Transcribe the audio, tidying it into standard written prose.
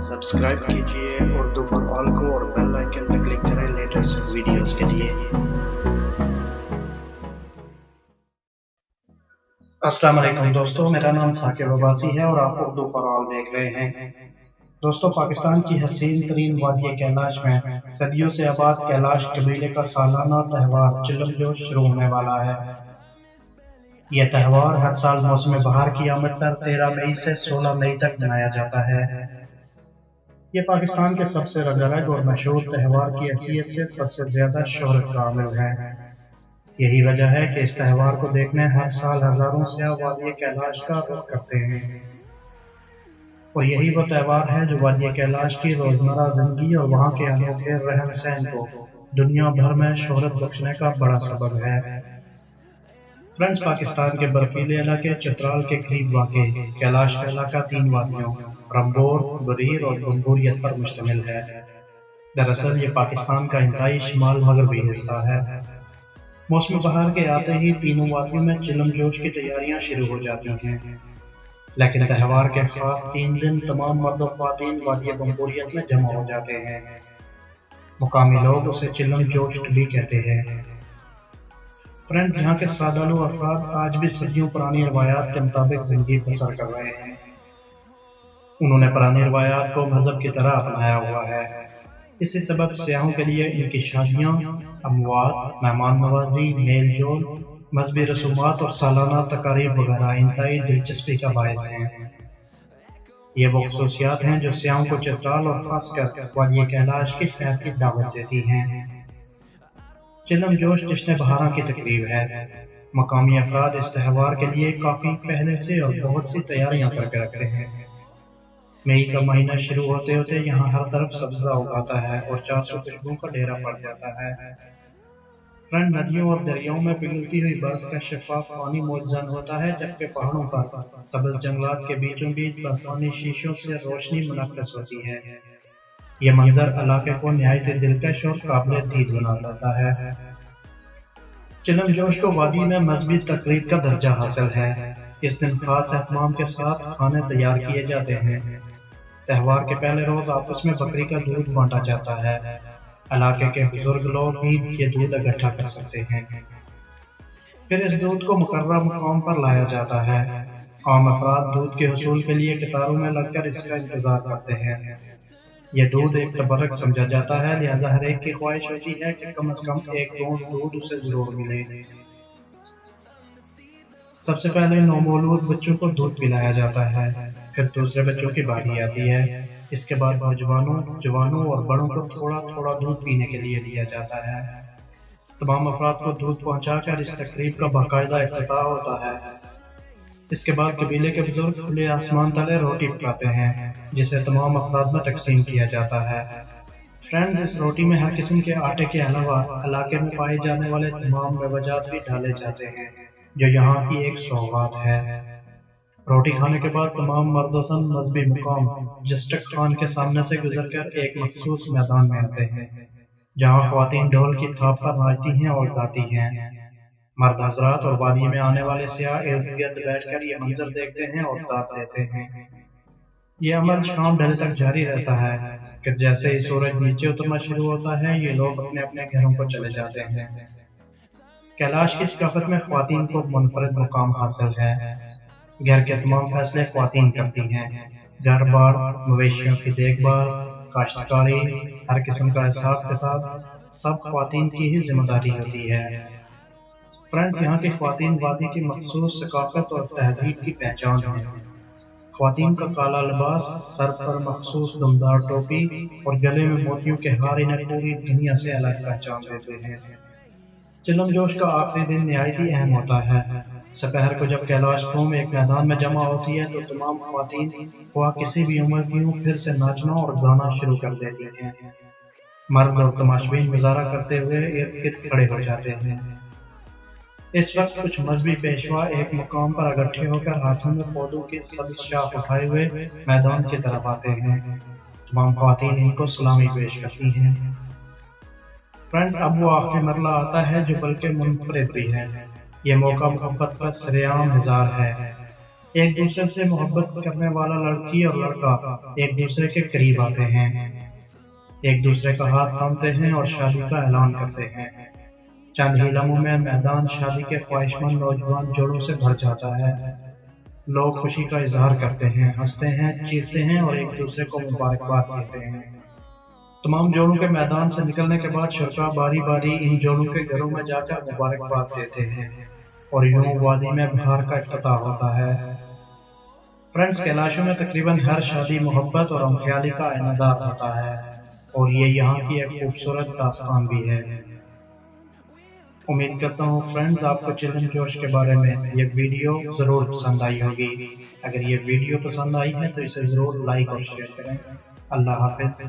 Subscribe कीजिए Urdu for all को और बेल आइकन पर क्लिक करें लेटेस्ट वीडियोस के लिए। अस्सलाम वालेकुम दोस्तों, मेरा नाम साकिब अब्बासी है और आप उर्दू फॉर ऑल देख रहे हैं। दोस्तों, पाकिस्तान की हसीन तरीन वादी कैलाश में सदियों से आबाद कैलाश कबीले का सालाना त्यौहार चिलम जोश शुरू होने वाला है। यह त्यौहार हर साल मौसम बहार की आमद पर 13 मई से 16 मई तक मनाया जाता है। ये पाकिस्तान के सबसे रंगारंग और मशहूर त्यौहार की हैसियत से सबसे ज्यादा शोहरत का हामिल है। यही वजह है कि इस त्यौहार को देखने हर साल हजारों सयाह वादी कैलाश का रुख करते हैं। और यही वो त्यौहार है जो वादी कैलाश की रोजमर्रा जिंदगी और वहाँ के अनोखे रहन सहन को दुनिया भर में शोहरत बख्शने का बड़ा सबब है। फ्रेंड्स, पाकिस्तान के बर्फीले इलाके चित्राल के करीब वाक़े कैलाश का इलाका 3 वादियों रंबोर, बरीर और बम्बूरियत पर मुश्तमिल है। दरअसल ये पाकिस्तान का इंतहाई शिमाल मगरबी हिस्सा है। मौसम बहार के आते ही तीनों वादियों में चिलम जोश की तैयारियां शुरू हो जाती हैं। लेकिन त्यौहार के खास 3 दिन तमाम मर्द और ख्वातीन वादी बम्बूरियत में जमा हो जाते हैं। मुकामी लोग उसे चिलम जोश भी कहते हैं। फ्रेंड्स, यहाँ के सादालू अफराद आज भी सदियों पुरानी रवायात के मुताबिक जिंदगी बसर कर रहे हैं। उन्होंने पुरानी रवायात को मजहब की तरह अपनाया हुआ है। इसी सबब सयाहों के लिए इनकी शादियाँ, अमवात, मेहमान नवाजी, मेल जोल, मजहबी रसूमात और सालाना तकारीब वगैरह इंतहाई दिलचस्पी का बायस हैं। ये वो खसूसियात हैं जो सयाहों को चित्राल और खासकर वादी कैलाश की सैर की दावत देती हैं। चिलम जोश जश्न बहारा की तकरीब है। मकामी अफराद इस त्यौहार के लिए काफी पहले से और बहुत सी तैयारियां करके रखते हैं। मई का महीना शुरू होते होते यहाँ हर तरफ सब्जा उगाता है और 400 खुशबू का डेरा पड़ जाता है। फ्रेंड, नदियों और दरियाओं में पिघलती हुई बर्फ का शफाफ पानी मौजूद होता है, जबकि पहाड़ों पर सब्ज जंगलात के बीचों बीच बर्फानी शीशों से रोशनी मुनक्कस होती है। यह मंजर इलाके को निहायत दिलकश और काबिल दीद बना देता है। चिलम जोश को वादी में मजहबी तकरीब का दर्जा हासिल है। इस दिन खास एहतमाम के साथ खाने तैयार किए जाते हैं। त्यौहार के पहले रोज आपस में बकरी का दूध बांटा जाता है। इलाके के बुजुर्ग लोग ईद के दूध इकट्ठा कर सकते हैं। फिर इस दूध को मुकर्रर मुकाम पर लाया जाता है। आम अफराद दूध के हुसूल के लिए कतारों में लगकर इसका इंतजार करते हैं। यह दूध एक तबर्रक समझा जाता है, लिहाजा हर एक की ख्वाहिश होती है कि कम से कम एक बूंद दूध उसे जरूर मिले। सबसे पहले नौमौलूद बच्चों को दूध पिलाया जाता है, फिर दूसरे बच्चों की बारी आती है। इसके बाद जवानों और बड़ों को थोड़ा थोड़ा दूध पीने के लिए दिया जाता है। तमाम अफराद को दूध पहुंचाकर इस तकरीब का बाकायदा इफ्तिताह होता है। इसके बाद कबीले के बुजुर्ग खुले आसमान तले रोटी पकाते हैं, जिसे तमाम अफराद में तकसीम किया जाता है। फ्रेंड्स, इस रोटी में हर किस्म के आटे के अलावा इलाके में पाए जाने वाले तमाम मेवाजात भी डाले जाते हैं, जो यहाँ की एक सौगात है। रोटी खाने के बाद तमाम मर्दोसन मजहबी मुकाम जस्टक खान के सामने से गुजरकर एक मखसूस मैदान में आते हैं, जहाँ ख्वातीन ढोल की थाप पर नाचती हैं और गाती हैं। मर्द हजरात और वादी में आने वाले सयाह इर्द गिर्द बैठकर ये मंजर देखते हैं और दाद देते हैं। ये अमल शाम ढल तक जारी रहता है कि जैसे ही सूरज नीचे उतरना शुरू होता है, ये लोग अपने अपने घरों को चले जाते हैं। कैलाश की सकाफत में ख्वातीन को मुनफरद मुकाम हासिल है। घर के तमाम फैसले ख्वातीन करती हैं। घर बार, मवेशियों की देखभाल, काश्तकारी, हर किस्म का हिसाब किताब सब ख्वातीन की ही जिम्मेदारी होती है। फ्रेंड्स, यहाँ की ख्वातीन वादी की मखसूस सकाफत और तहजीब की पहचान है। ख्वातीन का काला लिबास, सर पर मखसूस दुमदार टोपी और गले में मोतियों के हार इन्हें पूरी दुनिया से अलग पहचान देते हैं। चिलम जोश का आखिरी दिन निहायत ही अहम होता है। दोपहर को जब कैलाश कौम एक मैदान में जमा होती है, तो तमाम ख्वातीन किसी भी उम्र की हों फिर से नाचना और गाना शुरू कर देती हैं। मर्द और तमाशबीन गुजारा करते हुए इर्द गिर्द खड़े हो जाते हैं। इस वक्त कुछ मजहबी पेशवा एक मुकाम पर इकट्ठे होकर हाथों में पौधों की सब्ज शाख उठाए हुए मैदान की तरफ आते हैं। तमाम ख्वातीन इनको सलामी पेश करती हैं। फ्रेंड्स, अब वो आखिरी मरला आता है जो बल्कि मुनफरिद भी है। ये मौका मोहब्बत का सरेआम इज़हार है। एक दूसरे से मोहब्बत करने वाला लड़की और लड़का एक दूसरे के करीब आते हैं, एक दूसरे का हाथ थामते हैं और शादी का ऐलान करते हैं। चंद ही लम्हों में मैदान शादी के ख्वाहिशमंद नौजवान जोड़ों से भर जाता है। लोग खुशी का इजहार करते हैं, हंसते हैं, चीखते हैं और एक दूसरे को मुबारकबाद देते हैं। तमाम जोड़ों के मैदान से निकलने के बाद शुरका बारी बारी इन जोड़ों के घरों में जाकर मुबारकबाद देते हैं और यूं वादी में बहार का इफ्तिताह होता है। फ्रेंड्स, कैलाशों में तकरीबन हर शादी मोहब्बत और हमख्याली का अनादार होता है और ये यहाँ की एक खूबसूरत दास्तान भी है। उम्मीद करता हूँ फ्रेंड्स आपको चिल्ड्रन जोश के बारे में ये वीडियो ज़रूर पसंद आई होगी। अगर ये वीडियो पसंद आई है तो इसे ज़रूर लाइक और शेयर करें। अल्लाह हाफिज़।